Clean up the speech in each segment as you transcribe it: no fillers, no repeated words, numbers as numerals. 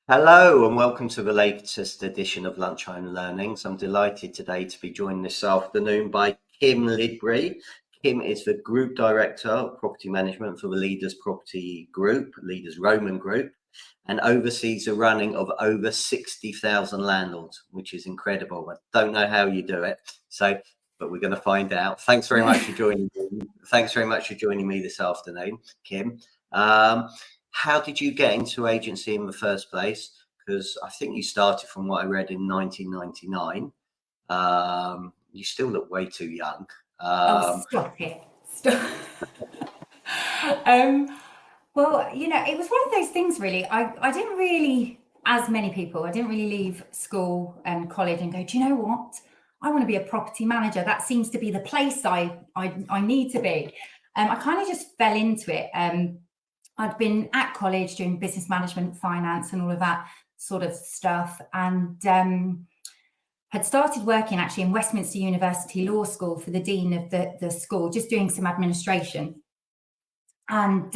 Hello and welcome to the latest edition of Lunchtime Learning. So I'm delighted today to be joined this afternoon by Kim Lidbury. Kim is the Group Director of Property Management for the Leaders Property Group, Leaders Roman Group, and oversees the running of over 60,000 landlords, which is incredible. I don't know how you do it, but we're going to find out. Thanks very much for joining me. Thanks very much for joining me this afternoon, Kim. How did you get into agency in the first place? Because I think you started, from what I read, in 1999. You still look way too young. Stop it. Stop. Well, it was one of those things, really. I didn't really, as many people, I didn't really leave school and college and go, do you know what? I want to be a property manager. That seems to be the place I need to be. I kind of just fell into it. I'd been at college doing business management, finance, and all of that sort of stuff, and had started working actually in Westminster University Law School for the dean of the school, just doing some administration. And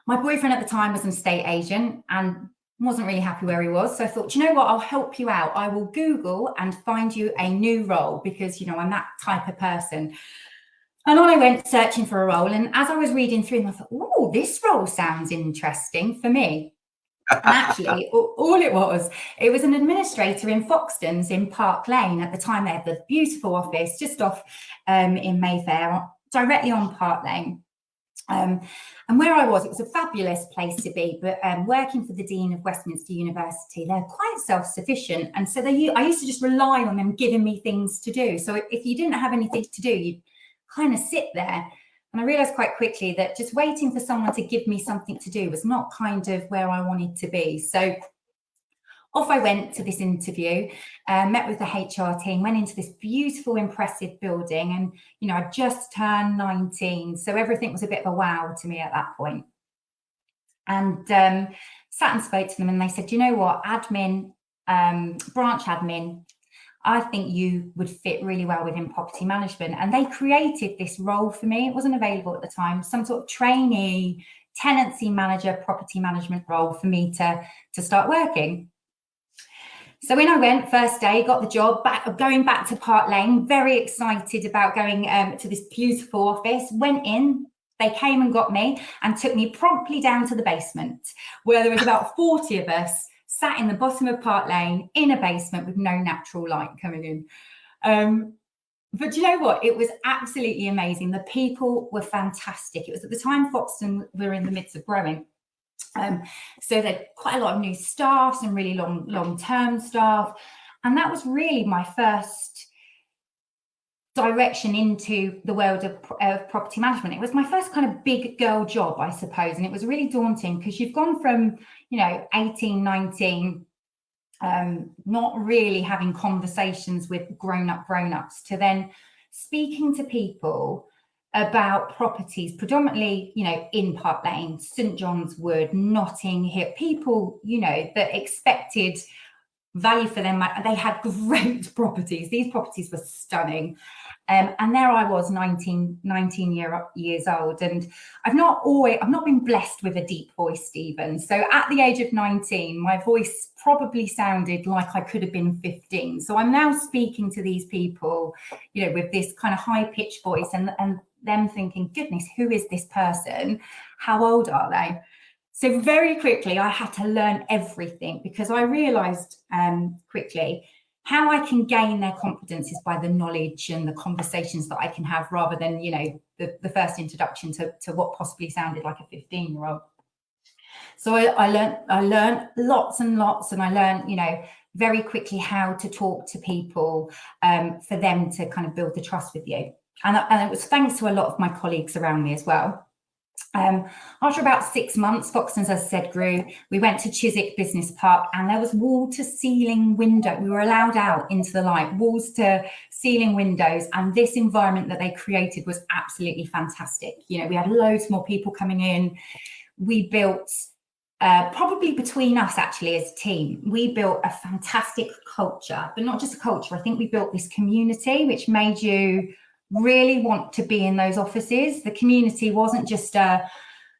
my boyfriend at the time was an estate agent and wasn't really happy where he was. So I thought, you know what, I'll help you out. I will Google and find you a new role because, I'm that type of person. And on I went searching for a role. And as I was reading through them, I thought, oh, this role sounds interesting for me. And actually, all it was an administrator in Foxtons in Park Lane. At the time, they had the beautiful office just off in Mayfair, directly on Park Lane. And where I was, it was a fabulous place to be, but working for the Dean of Westminster University, they're quite self-sufficient. And so I used to just rely on them giving me things to do. So if you didn't have anything to do, you'd kind of sit there. And I realized quite quickly that just waiting for someone to give me something to do was not kind of where I wanted to be. So off I went to this interview, met with the HR team, went into this beautiful, impressive building. And, I just turned 19. So everything was a bit of a wow to me at that point. And sat and spoke to them and they said, you know what, admin, branch admin, I think you would fit really well within property management. And they created this role for me. It wasn't available at the time, some sort of trainee, tenancy manager, property management role for me to start working. So in I went, first day, got the job, going back to Park Lane, very excited about going to this beautiful office, went in, they came and got me and took me promptly down to the basement where there was about 40 of us sat in the bottom of Park Lane in a basement with no natural light coming in. But you know what? It was absolutely amazing. The people were fantastic. It was at the time Foxtons were in the midst of growing. So they had quite a lot of new staff, some really long-term staff. And that was really my first direction into the world of property management. It was my first kind of big girl job, I suppose. And it was really daunting because you've gone from, 18, 19, not really having conversations with grown-ups to then speaking to people about properties, predominantly, in Park Lane, St John's Wood, Notting Hill, people, that expected value for them. They had great properties. These properties were stunning. And there I was, 19 years old. And I've not been blessed with a deep voice, Stephen. So at the age of 19, my voice probably sounded like I could have been 15. So I'm now speaking to these people, with this kind of high pitched voice and them thinking, goodness, who is this person? How old are they? So very quickly, I had to learn everything because I realized quickly how I can gain their confidence is by the knowledge and the conversations that I can have rather than, the first introduction to what possibly sounded like a 15-year-old. So I learned lots and lots, and I learned, very quickly how to talk to people for them to kind of build the trust with you. And it was thanks to a lot of my colleagues around me as well. After about 6 months, Foxtons, as I said, grew. We went to Chiswick Business Park and there was wall to ceiling window. We were allowed out into the light, walls to ceiling windows. And this environment that they created was absolutely fantastic. We had loads more people coming in. We built, probably between us actually as a team, we built a fantastic culture, but not just a culture. I think we built this community, which made you really want to be in those offices. The community wasn't just a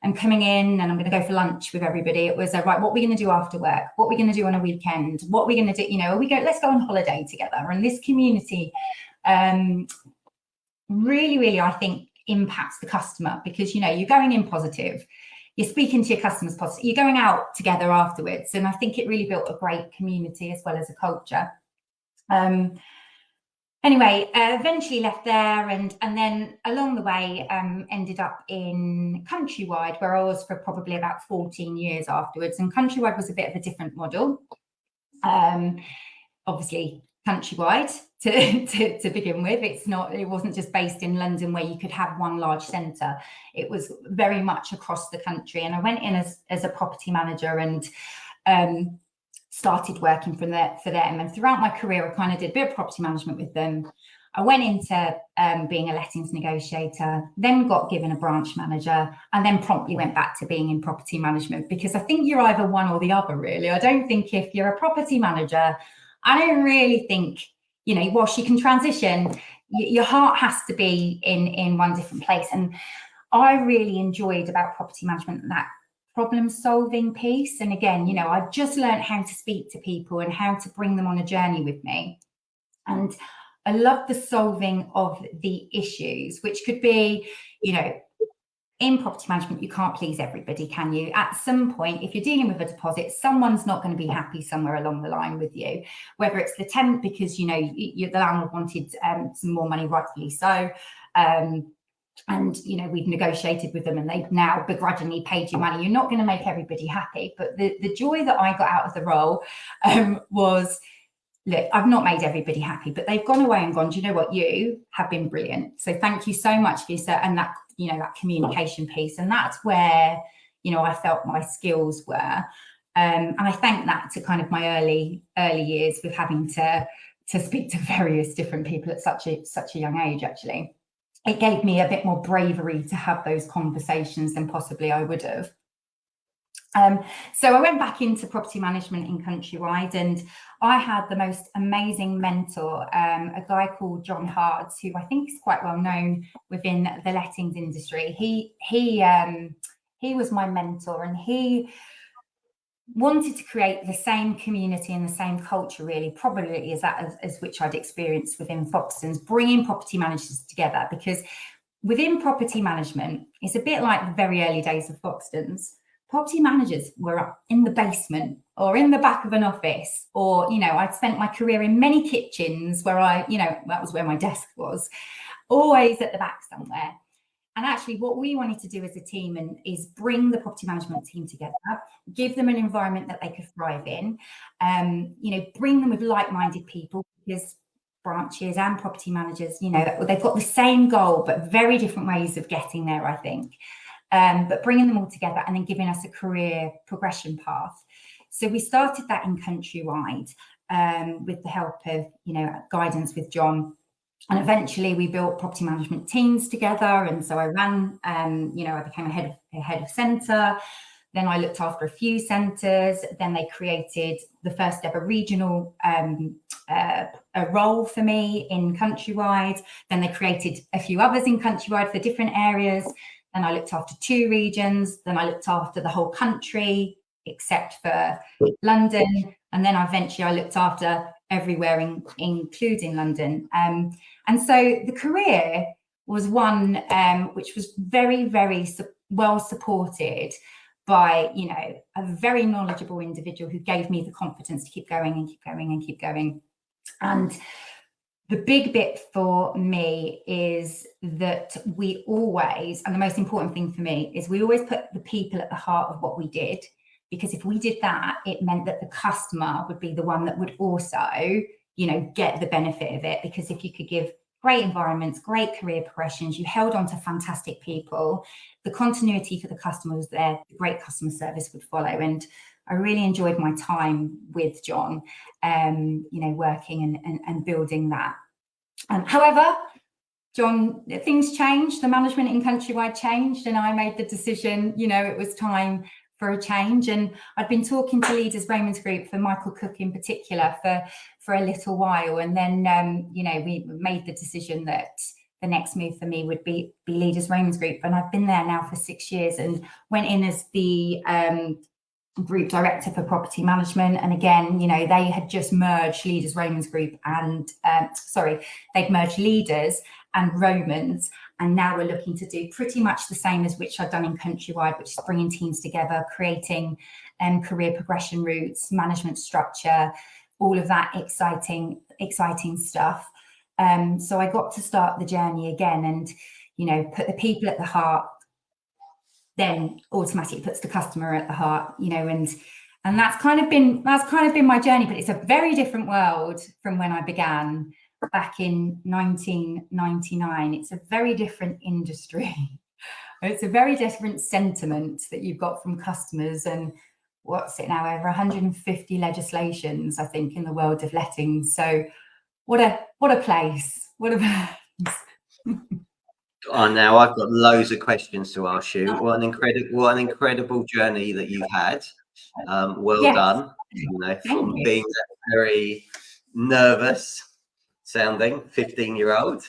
I'm coming in and I'm going to go for lunch with everybody. It was right, what are we going to do after work? What are we going to do on a weekend? What are we going to do? You know, let's go on holiday together. And this community really, I think, impacts the customer, because, you know, you're going in positive, you're speaking to your customers positive, you're going out together afterwards. And I think it really built a great community as well as a culture. Anyway, eventually left there, and then along the way ended up in Countrywide, where I was for probably about 14 years afterwards. And Countrywide was a bit of a different model. Obviously, Countrywide to begin with, it wasn't just based in London where you could have one large centre. It was very much across the country. And I went in as a property manager and started working for them. And throughout my career, I kind of did a bit of property management with them. I went into being a lettings negotiator, then got given a branch manager, and then promptly went back to being in property management, because I think you're either one or the other, really. I don't think if you're a property manager, I don't really think, you know, whilst you can transition, your heart has to be in one different place. And I really enjoyed about property management that problem solving piece. And again, you know, I just learned how to speak to people and how to bring them on a journey with me. And I love the solving of the issues, which could be, you know, in property management, you can't please everybody, can you? At some point, if you're dealing with a deposit, someone's not going to be happy somewhere along the line with you, whether it's the tenant because, you know, the landlord wanted some more money, rightfully so. And, you know, we've negotiated with them and they've now begrudgingly paid you money. You're not going to make everybody happy. But the joy that I got out of the role was, look, I've not made everybody happy, but they've gone away and gone, do you know what? You have been brilliant. So thank you so much for your, and that, you know, that communication piece. And that's where, you know, I felt my skills were. And I thank that to kind of my early years with having to speak to various different people at such a young age, actually. It gave me a bit more bravery to have those conversations than possibly I would have. So I went back into property management in Countrywide, and I had the most amazing mentor, a guy called John Hards, who I think is quite well known within the lettings industry. He was my mentor, and he wanted to create the same community and the same culture, really, probably as which I'd experienced within Foxtons, bringing property managers together. Because within property management, it's a bit like the very early days of Foxtons. Property managers were up in the basement or in the back of an office, or, you know, I'd spent my career in many kitchens where you know, that was where my desk was, always at the back somewhere. And actually what we wanted to do as a team is bring the property management team together, give them an environment that they could thrive in, you know, bring them with like-minded people, because branches and property managers, you know, they've got the same goal, but very different ways of getting there, I think. But bringing them all together and then giving us a career progression path. So we started that in Countrywide with the help of, you know, guidance with John. And eventually we built property management teams together. And so I ran, you know, I became a head of centre. Then I looked after a few centres. Then they created the first ever regional a role for me in Countrywide. Then they created a few others in Countrywide for different areas. Then I looked after 2 regions. Then I looked after the whole country, except for London. And then eventually I looked after everywhere, including London. And so the career was one which was very, very well supported by, you know, a very knowledgeable individual who gave me the confidence to keep going and keep going and keep going. And the big bit for me is that we always, and the most important thing for me is we always put the people at the heart of what we did, because if we did that, it meant that the customer would be the one that would also, you know, get the benefit of it. Because if you could give great environments, great career progressions, you held on to fantastic people, the continuity for the customer was there, the great customer service would follow. And I really enjoyed my time with John, you know, working and building that. However, John, things changed, the management in Countrywide changed, and I made the decision, you know, it was time for a change. And I'd been talking to Leaders Raymond's Group, for Michael Cook in particular, for a little while. And then, you know, we made the decision that the next move for me would be Leaders Romans Group. And I've been there now for 6 years and went in as the group director for property management. And again, you know, they had just merged Leaders Romans Group and they'd merged Leaders and Romans, and now we're looking to do pretty much the same as which I've done in Countrywide, which is bringing teams together, creating career progression routes, management structure, all of that exciting stuff. So I got to start the journey again, and you know, put the people at the heart, then automatically puts the customer at the heart, you know, and that's kind of been my journey. But it's a very different world from when I began back in 1999. It's a very different industry. It's a very different sentiment that you've got from customers, and what's it now, over 150 legislations, I think, in the world of lettings. So what a place. What a place. Oh, now I've got loads of questions to ask you. What an incredible journey that you've had. Well Yes. done. You know, from being that very nervous sounding 15-year-old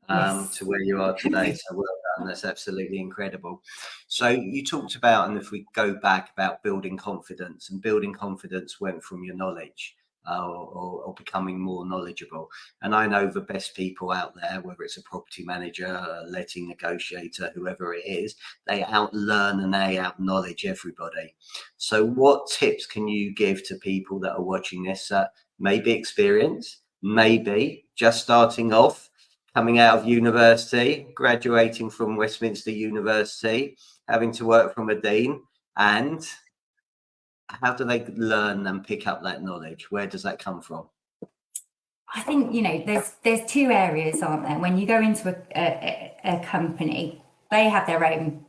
Yes. to where you are today. So well done. That's absolutely incredible. So you talked about, and if we go back, about building confidence, and building confidence went from your knowledge. Or becoming more knowledgeable. And I know the best people out there, whether it's a property manager, a letting negotiator, whoever it is, they outlearn and they out-knowledge everybody. So what tips can you give to people that are watching this, maybe experienced, maybe just starting off, coming out of university, graduating from Westminster University, having to work from a dean, and how do they learn and pick up that knowledge? Where does that come from? I think, you know, there's two areas, aren't there? When you go into a company, they have their own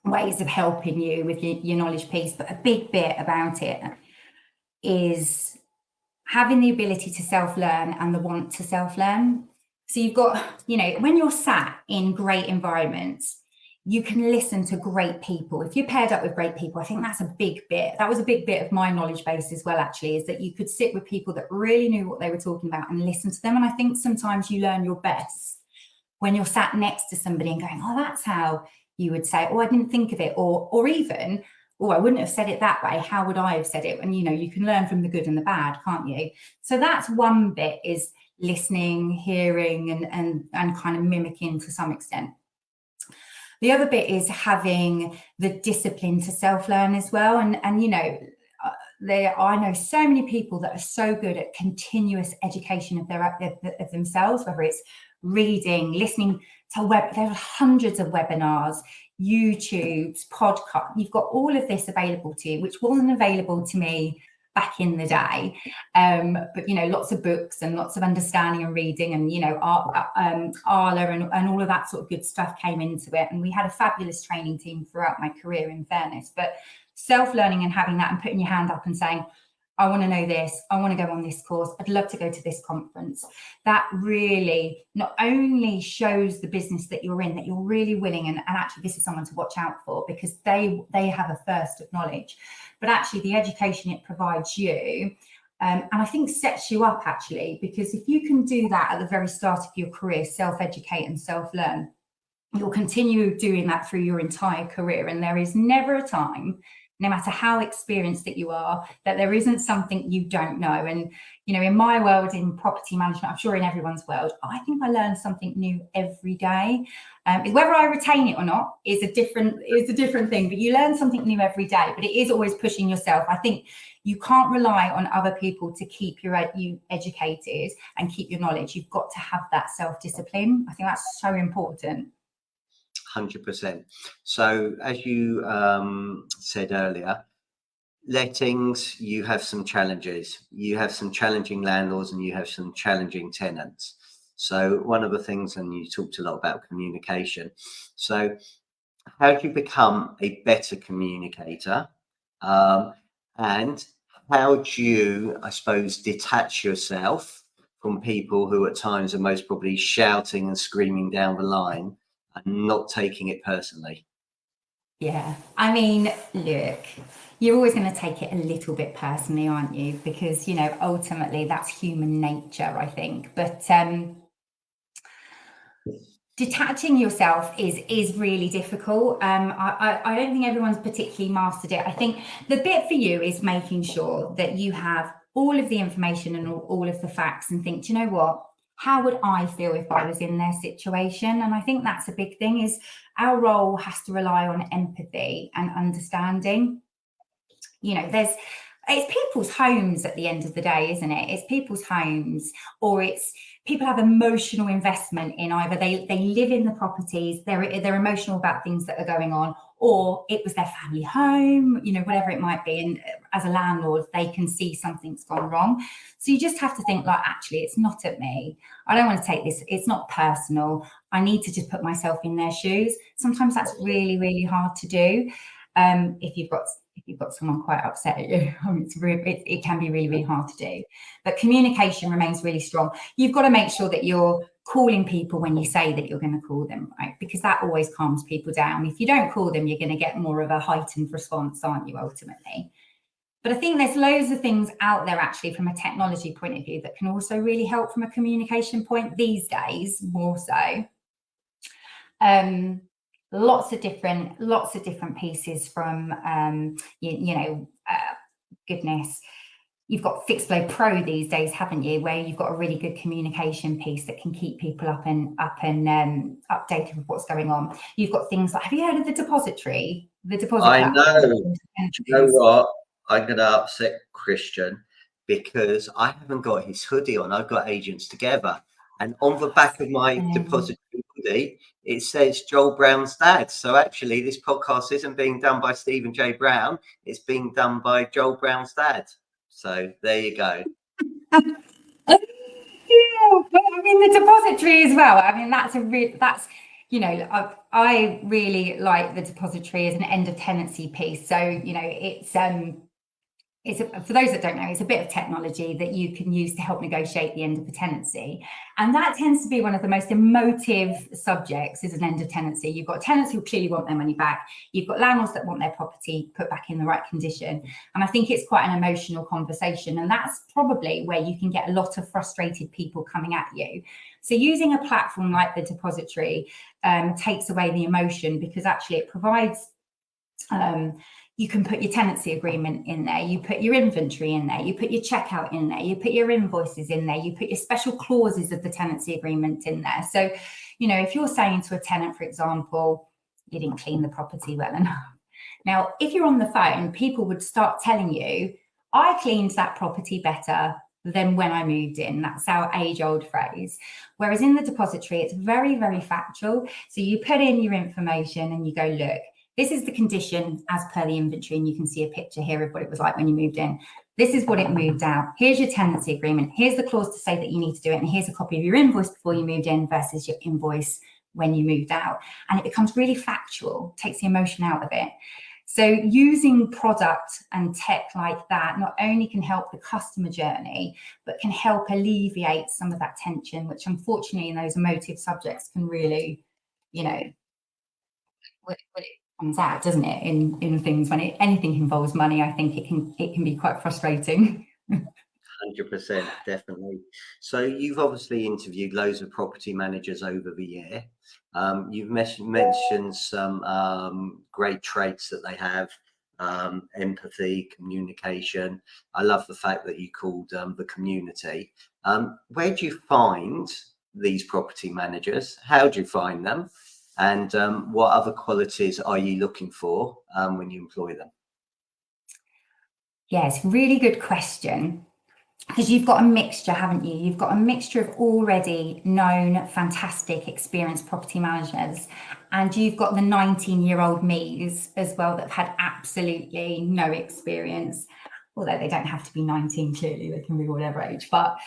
ways of helping you with your knowledge piece, but a big bit about it is having the ability to self-learn and the want to self-learn. So you've got, you know, when you're sat in great environments, you can listen to great people. If you're paired up with great people, I think that's a big bit. That was a big bit of my knowledge base as well, actually, is that you could sit with people that really knew what they were talking about and listen to them. And I think sometimes you learn your best when you're sat next to somebody and going, oh, that's how you would say it. Oh, I didn't think of it. Or even, oh, I wouldn't have said it that way. How would I have said it? And, you know, you can learn from the good and the bad, can't you? So that's one bit, is listening, hearing, and kind of mimicking to some extent. The other bit is having the discipline to self-learn as well. And you know, I know so many people that are so good at continuous education of themselves, whether it's reading, listening to there are hundreds of webinars, YouTubes, podcasts. You've got all of this available to you, which wasn't available to me back in the day, but you know, lots of books and lots of understanding and reading, and you know, Arla and all of that sort of good stuff came into it. And we had a fabulous training team throughout my career, in fairness. But self-learning and having that and putting your hand up and saying, I want to know this, I want to go on this course, I'd love to go to this conference. That really not only shows the business that you're in, that you're really willing, and actually this is someone to watch out for, because they have a thirst of knowledge, but actually the education it provides you, and I think sets you up, actually, because if you can do that at the very start of your career, self-educate and self-learn, you'll continue doing that through your entire career. And there is never a time, no matter how experienced that you are, that there isn't something you don't know. And, you know, in my world, in property management, I'm sure in everyone's world, I think I learn something new every day. Whether I retain it or not is a different thing, but you learn something new every day, but it is always pushing yourself. I think you can't rely on other people to keep you educated and keep your knowledge. You've got to have that self-discipline. I think that's so important. 100%. So as you said earlier, lettings, you have some challenges. You have some challenging landlords and you have some challenging tenants. So one of the things, and you talked a lot about communication. So how do you become a better communicator? And how do you, I suppose, detach yourself from people who at times are most probably shouting and screaming down the line and not taking it personally? Yeah, I mean, look, you're always going to take it a little bit personally, aren't you? Because, you know, ultimately that's human nature, I think. But detaching yourself is really difficult. I don't think everyone's particularly mastered it. I think the bit for you is making sure that you have all of the information and all of the facts, and think, do you know what? How would I feel if I was in their situation? And I think that's a big thing, is our role has to rely on empathy and understanding. You know, it's people's homes at the end of the day, isn't it? It's people's homes, or it's people have emotional investment in either they live in the properties, they're emotional about things that are going on, or it was their family home, you know, whatever it might be. And as a landlord, they can see something's gone wrong. So you just have to think, like, actually, it's not at me. I don't want to take this. It's not personal. I need to just put myself in their shoes. Sometimes that's really, really hard to do. If you've got someone quite upset at you, it can be really, really hard to do. But communication remains really strong. You've got to make sure that you're calling people when you say that you're going to call them, right? Because that always calms people down. If you don't call them, you're going to get more of a heightened response, aren't you, ultimately? But I think there's loads of things out there, actually, from a technology point of view, that can also really help from a communication point these days, more so. Lots of different pieces from goodness, you've got FixFlow Pro these days, haven't you, where you've got a really good communication piece that can keep people up and updated with what's going on. You've got things like, have you heard of the depository, I know. platform? Do you know what? I'm going to upset Christian because I haven't got his hoodie on. I've got Agents Together. And on the back of my depository hoodie, it says Joel Brown's dad. So actually, this podcast isn't being done by Stephen J. Brown. It's being done by Joel Brown's dad. So there you go. Yeah, but I mean, the depository as well. I mean, that's you know, I really like the depository as an end of tenancy piece. So, you know, it's for those that don't know, it's a bit of technology that you can use to help negotiate the end of a tenancy. And that tends to be one of the most emotive subjects, is an end of tenancy. You've got tenants who clearly want their money back. You've got landlords that want their property put back in the right condition. And I think it's quite an emotional conversation. And that's probably where you can get a lot of frustrated people coming at you. So using a platform like the depository takes away the emotion, because actually it provides you can put your tenancy agreement in there, you put your inventory in there, you put your checkout in there, you put your invoices in there, you put your special clauses of the tenancy agreement in there. So, you know, if you're saying to a tenant, for example, you didn't clean the property well enough. Now, if you're on the phone, people would start telling you, I cleaned that property better than when I moved in. That's our age-old phrase. Whereas in the depository, it's very, very factual. So you put in your information and you go, look, this is the condition as per the inventory, and you can see a picture here of what it was like when you moved in. This is what it moved out. Here's your tenancy agreement. Here's the clause to say that you need to do it. And here's a copy of your invoice before you moved in versus your invoice when you moved out. And it becomes really factual, takes the emotion out of it. So using product and tech like that not only can help the customer journey, but can help alleviate some of that tension, which unfortunately in those emotive subjects can really, you know, what it comes out, doesn't it, in things when anything involves money. I think it can be quite frustrating. 100%, definitely. So you've obviously interviewed loads of property managers over the year. You've mentioned some great traits that they have: empathy, communication. I love the fact that you called the community. Where do you find these property managers? How do you find them? And what other qualities are you looking for when you employ them? Yes, really good question. Because you've got a mixture, haven't you? You've got a mixture of already known, fantastic, experienced property managers, and you've got the 19-year-old me's as well that have had absolutely no experience. Although they don't have to be 19, clearly, they can be whatever age. But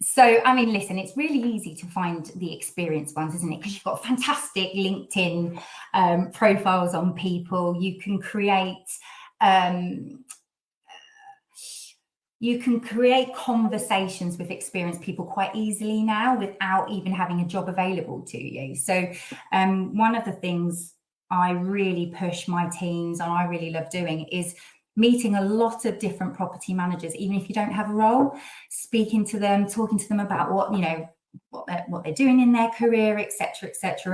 so, I mean, listen, it's really easy to find the experienced ones, isn't it? Because you've got fantastic LinkedIn profiles on people. You can create conversations with experienced people quite easily now without even having a job available to you. So one of the things I really push my teams and I really love doing is meeting a lot of different property managers, even if you don't have a role, speaking to them, talking to them about what, you know, what they're doing in their career, etc.,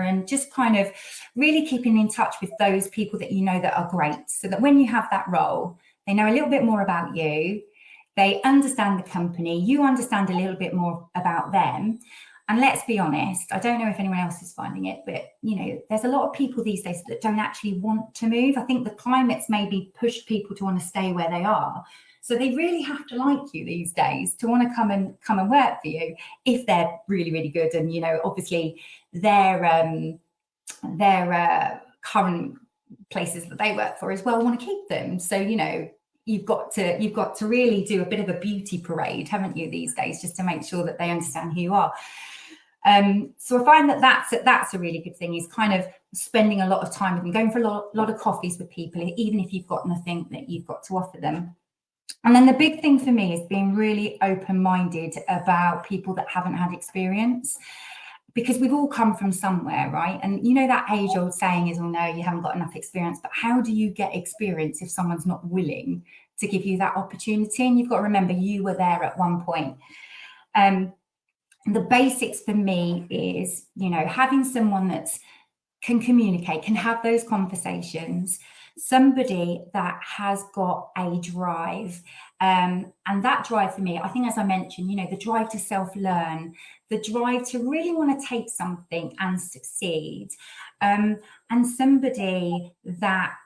and just kind of really keeping in touch with those people that you know that are great, so that when you have that role, they know a little bit more about you, they understand the company, you understand a little bit more about them. And let's be honest, I don't know if anyone else is finding it, but there's a lot of people these days that don't actually want to move. I think the climate's maybe pushed people to want to stay where they are. So they really have to like you these days to want to come and work for you if they're really, really good. And obviously their current places that they work for as well want to keep them. So you've got to really do a bit of a beauty parade, haven't you, these days, just to make sure that they understand who you are. So I find that that's a really good thing, is kind of spending a lot of time with them, going for a lot of coffees with people, even if you've got nothing that you've got to offer them. And then the big thing for me is being really open-minded about people that haven't had experience, because we've all come from somewhere, right? And that age-old saying is, oh no, you haven't got enough experience. But how do you get experience if someone's not willing to give you that opportunity? And you've got to remember, you were there at one point. The basics for me is, having someone that can communicate, can have those conversations, somebody that has got a drive. And that drive for me, I think, as I mentioned, the drive to self-learn, the drive to really want to take something and succeed. And somebody that,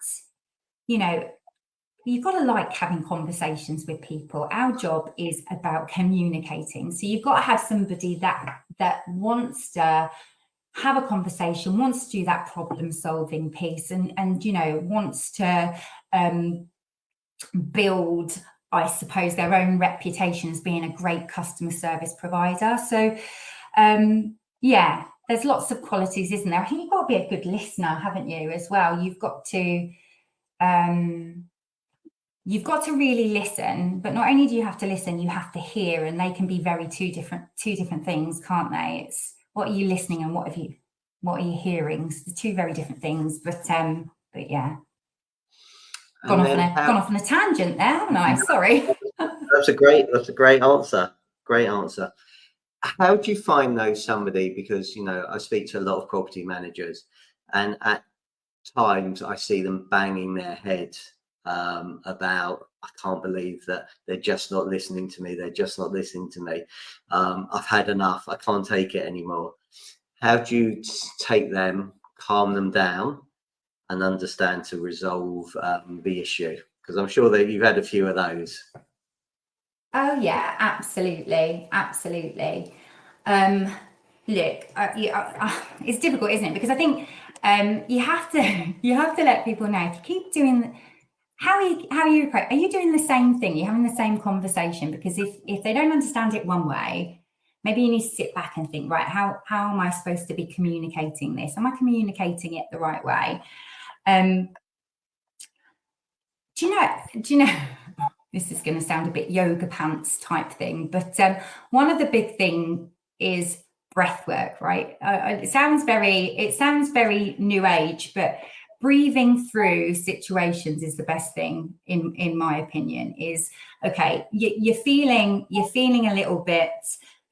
you've got to like having conversations with people. Our job is about communicating. So you've got to have somebody that wants to have a conversation, wants to do that problem solving piece, and wants to build, I suppose, their own reputation as being a great customer service provider. So there's lots of qualities, isn't there? I think you've got to be a good listener, haven't you, as well? You've got to really listen, but not only do you have to listen, you have to hear, and they can be two different things, can't they? It's what are you listening and what are you hearing? It's the two very different things. But yeah, gone off on a tangent there, haven't I? Sorry. That's a great answer. Great answer. How do you find somebody, because I speak to a lot of property managers, and at times I see them banging their head about, I can't believe that they're just not listening to me. They're just not listening to me. I've had enough. I can't take it anymore. How do you take them, calm them down, and understand to resolve the issue? Because I'm sure that you've had a few of those. Oh yeah, absolutely. Look, it's difficult, isn't it? Because I think you have to let people know, if you keep doing. Are you doing the same thing? You're having the same conversation? Because if they don't understand it one way, maybe you need to sit back and think, right, how am I supposed to be communicating this? Am I communicating it the right way? Do you know, this is going to sound a bit yoga pants type thing, but one of the big things is breath work, right? It sounds very new age, but breathing through situations is the best thing, in my opinion. Is okay, you're feeling a little bit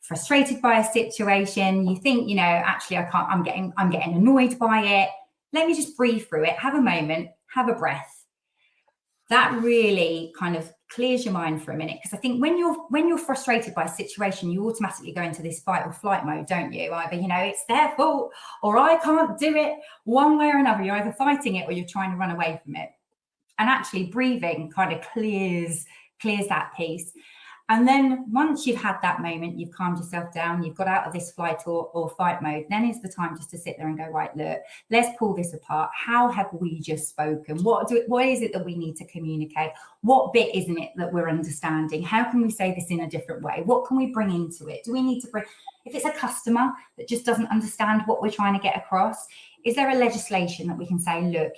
frustrated by a situation. You think, actually I'm getting annoyed by it. Let me just breathe through it. Have a moment, have a breath. That really kind of clears your mind for a minute, because I think when you're frustrated by a situation, you automatically go into this fight or flight mode, don't you? Either it's their fault, or I can't do it. One way or another, you're either fighting it or you're trying to run away from it. And actually breathing kind of clears that piece. And then once you've had that moment, you've calmed yourself down, you've got out of this flight or fight mode, then is the time just to sit there and go, right, look, let's pull this apart. How have we just spoken? What is it that we need to communicate? What bit isn't it that we're understanding? How can we say this in a different way? What can we bring into it? Do we need to bring, if it's a customer that just doesn't understand what we're trying to get across, is there a legislation that we can say, look,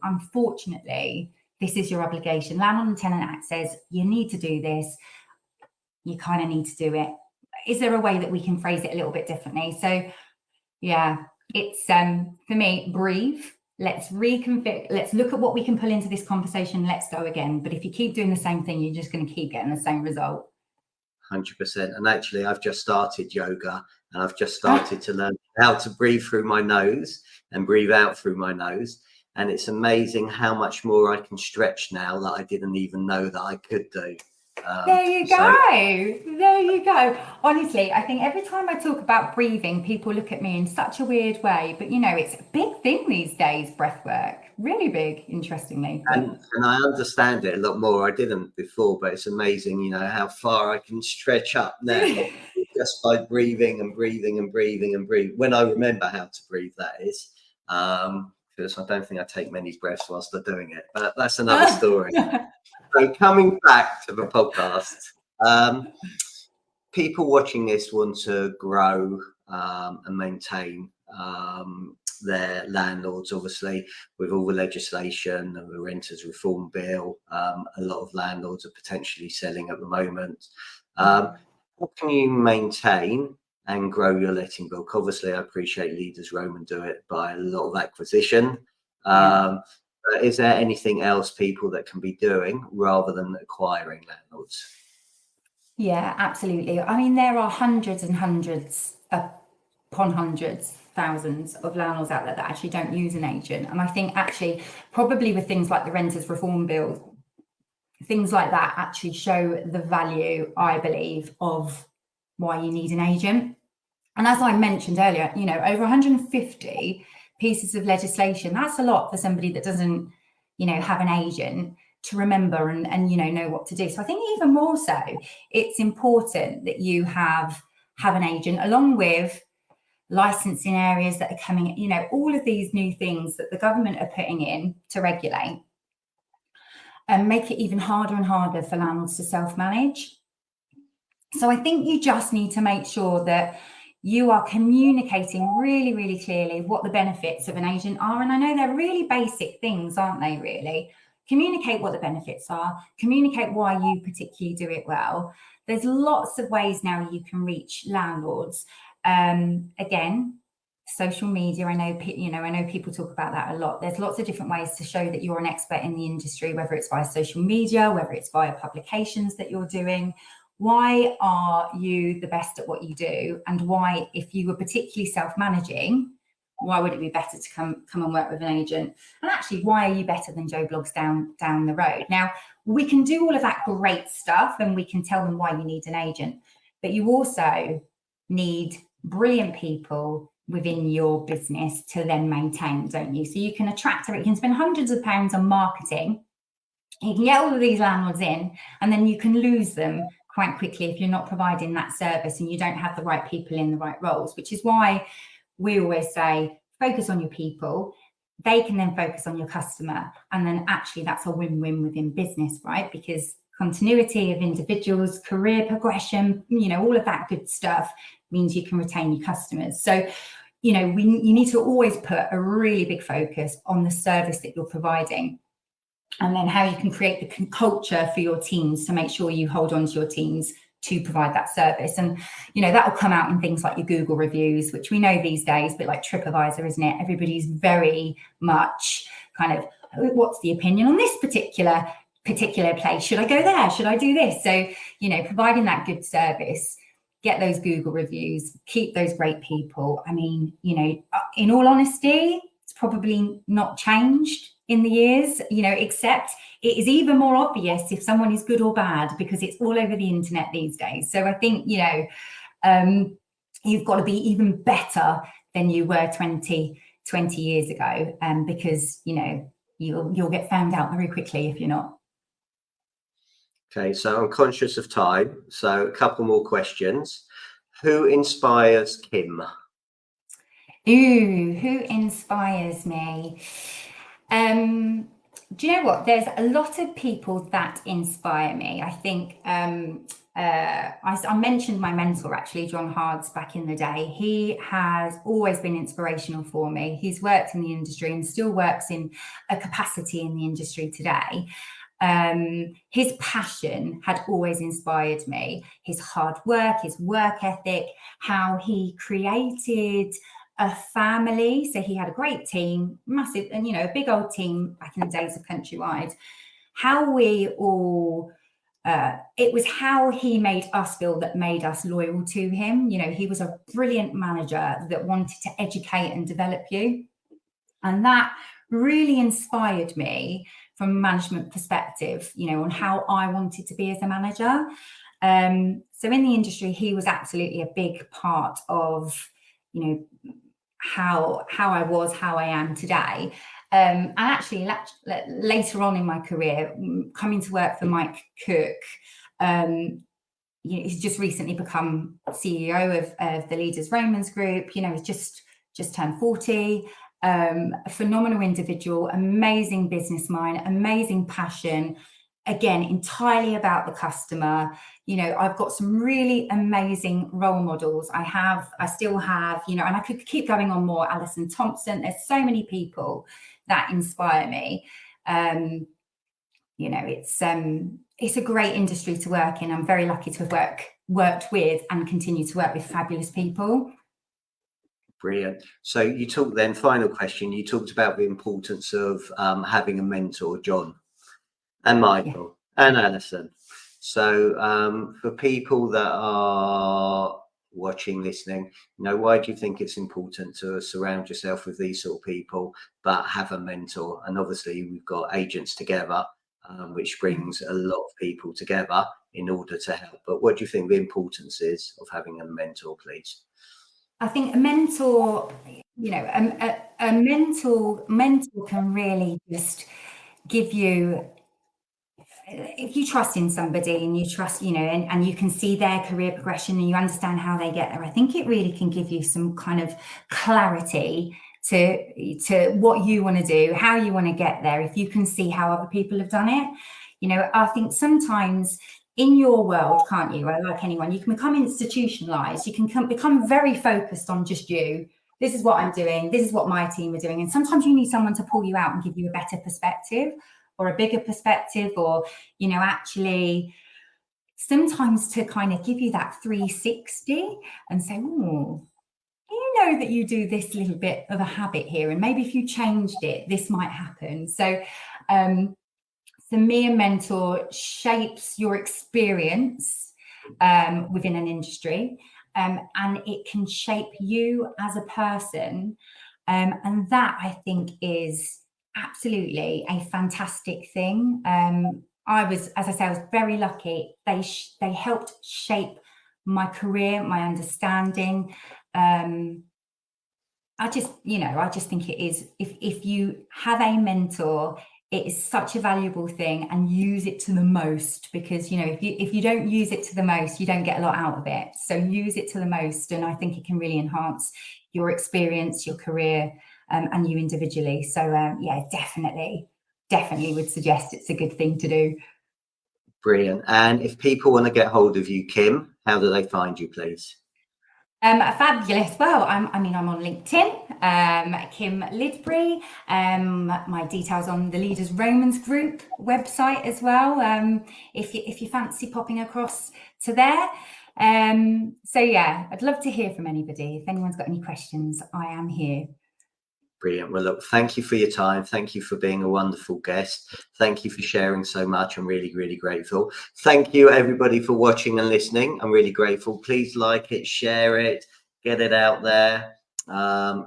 unfortunately, this is your obligation. Landlord and Tenant Act says you need to do this. You kind of need to do it. Is there a way that we can phrase it a little bit differently? So yeah, it's for me, breathe. Let's reconfigure. Let's look at what we can pull into this conversation. Let's go again. But if you keep doing the same thing, you're just going to keep getting the same result. 100%. And actually, I've just started yoga, and I've just started to learn how to breathe through my nose and breathe out through my nose. And it's amazing how much more I can stretch now that I didn't even know that I could do. There you go. There you go. Honestly, I think every time I talk about breathing, people look at me in such a weird way. But, you know, it's a big thing these days, breath work. Really big, interestingly. And I understand it a lot more. I didn't before, but it's amazing, you know, how far I can stretch up now just by breathing and breathing and breathing and breathing. When I remember how to breathe, that is. Because I don't think I take many breaths whilst I'm doing it, but that's another story. So coming back to the podcast, people watching this want to grow and maintain their landlords, obviously, with all the legislation and the renters reform bill. A lot of landlords are potentially selling at the moment. How can you maintain and grow your letting book? Obviously, I appreciate Leaders Roman do it by a lot of acquisition. But is there anything else people that can be doing rather than acquiring landlords? Yeah, absolutely. I mean, there are hundreds and hundreds upon hundreds, thousands of landlords out there that actually don't use an agent. And I think actually probably with things like the Renters Reform Bill, things like that actually show the value, I believe, of why you need an agent. And as I mentioned earlier, you know, over 150 pieces of legislation, that's a lot for somebody that doesn't, you know, have an agent to remember and you know what to do. So I think even more so, it's important that you have an agent, along with licensing areas that are coming, you know, all of these new things that the government are putting in to regulate and make it even harder and harder for landlords to self-manage. So I think you just need to make sure that you are communicating really, really clearly what the benefits of an agent are. And I know they're really basic things, aren't they, really? Communicate what the benefits are, communicate why you particularly do it well. There's lots of ways now you can reach landlords. Again, social media, I know people talk about that a lot. There's lots of different ways to show that you're an expert in the industry, whether it's via social media, whether it's via publications that you're doing. Why are you the best at what you do? And why, if you were particularly self-managing, why would it be better to come and work with an agent? And actually, why are you better than Joe Blogs down the road? Now, we can do all of that great stuff and we can tell them why you need an agent, but you also need brilliant people within your business to then maintain, don't you? So you can attract, you can spend hundreds of pounds on marketing, you can get all of these landlords in, and then you can lose them quite quickly if you're not providing that service and you don't have the right people in the right roles, which is why we always say, focus on your people. They can then focus on your customer. And then actually that's a win-win within business, right? Because continuity of individuals, career progression, you know, all of that good stuff means you can retain your customers. So, you know, you need to always put a really big focus on the service that you're providing, and then how you can create the culture for your teams to make sure you hold on to your teams to provide that service. And, you know, that will come out in things like your Google reviews, which we know these days, a bit like TripAdvisor, isn't it? Everybody's very much kind of, what's the opinion on this particular place? Should I go there? Should I do this? So, you know, providing that good service, get those Google reviews, keep those great people. I mean, you know, in all honesty, it's probably not changed in the years, you know, except it is even more obvious if someone is good or bad because it's all over the internet these days. So I think, you know, you've got to be even better than you were 20 years ago, because, you know, you'll get found out very quickly if you're not. Okay, so I'm conscious of time, so a couple more questions. Who inspires Kim? Ooh, who inspires me? Do you know what? There's a lot of people that inspire me. I think I mentioned my mentor, actually, John Hards, back in the day. He has always been inspirational for me. He's worked in the industry and still works in a capacity in the industry today. His passion had always inspired me. His hard work, his work ethic, how he created a family. So he had a great team, massive, and, you know, a big old team back in the days of Countrywide. How we all it was how he made us feel that made us loyal to him. You know, he was a brilliant manager that wanted to educate and develop you. And that really inspired me from a management perspective, you know, on how I wanted to be as a manager. So in the industry, he was absolutely a big part of, you know, how I was, how I am today. And actually, later on in my career, coming to work for Mike Cook, you know, he's just recently become CEO of the Leaders Romans Group. You know, he's just turned 40. A phenomenal individual, amazing business mind, amazing passion. Again, entirely about the customer. You know, I've got some really amazing role models. I still have, you know, and I could keep going on more. Alison Thompson. There's so many people that inspire me. You know, it's a great industry to work in. I'm very lucky to have worked with and continue to work with fabulous people. Brilliant. So you talked then, final question, you talked about the importance of having a mentor, John and Michael and Alison. So for people that are watching, listening, you know, why do you think it's important to surround yourself with these sort of people, but have a mentor? And obviously we've got Agents Together, which brings a lot of people together in order to help. But what do you think the importance is of having a mentor, please? I think a mentor, you know, a mentor can really just give you, if you trust in somebody and you trust, you know, and you can see their career progression and you understand how they get there, I think it really can give you some kind of clarity to what you want to do, how you want to get there, if you can see how other people have done it. You know, I think sometimes in your world, can't you, like anyone, you can become institutionalized, you can become very focused on just you. This is what I'm doing, this is what my team are doing. And sometimes you need someone to pull you out and give you a better perspective or a bigger perspective, or, you know, actually sometimes to kind of give you that 360 and say, oh, you know that you do this little bit of a habit here, and maybe if you changed it, this might happen. So for me, a mentor shapes your experience within an industry, and it can shape you as a person. And that, I think, is absolutely a fantastic thing. As I say, I was very lucky. They helped shape my career, my understanding. I just think it is, if you have a mentor, it is such a valuable thing, and use it to the most, because, you know, if you don't use it to the most, you don't get a lot out of it. So use it to the most, and I think it can really enhance your experience, your career, and you individually. So yeah, definitely would suggest it's a good thing to do. Brilliant. And if people want to get hold of you, Kim, how do they find you, please? Fabulous. Well, I'm on LinkedIn, Kim Lidbury. My details on the Leaders Romans Group website as well, if you fancy popping across to there. So yeah, I'd love to hear from anybody. If anyone's got any questions, I am here. Brilliant. Well, look, thank you for your time. Thank you for being a wonderful guest. Thank you for sharing so much. I'm really, really grateful. Thank you, everybody, for watching and listening. I'm really grateful. Please like it, share it, get it out there.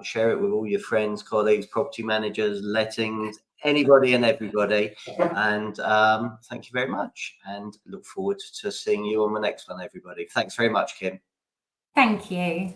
Share it with all your friends, colleagues, property managers, lettings, anybody and everybody. And thank you very much. And look forward to seeing you on the next one, everybody. Thanks very much, Kim. Thank you.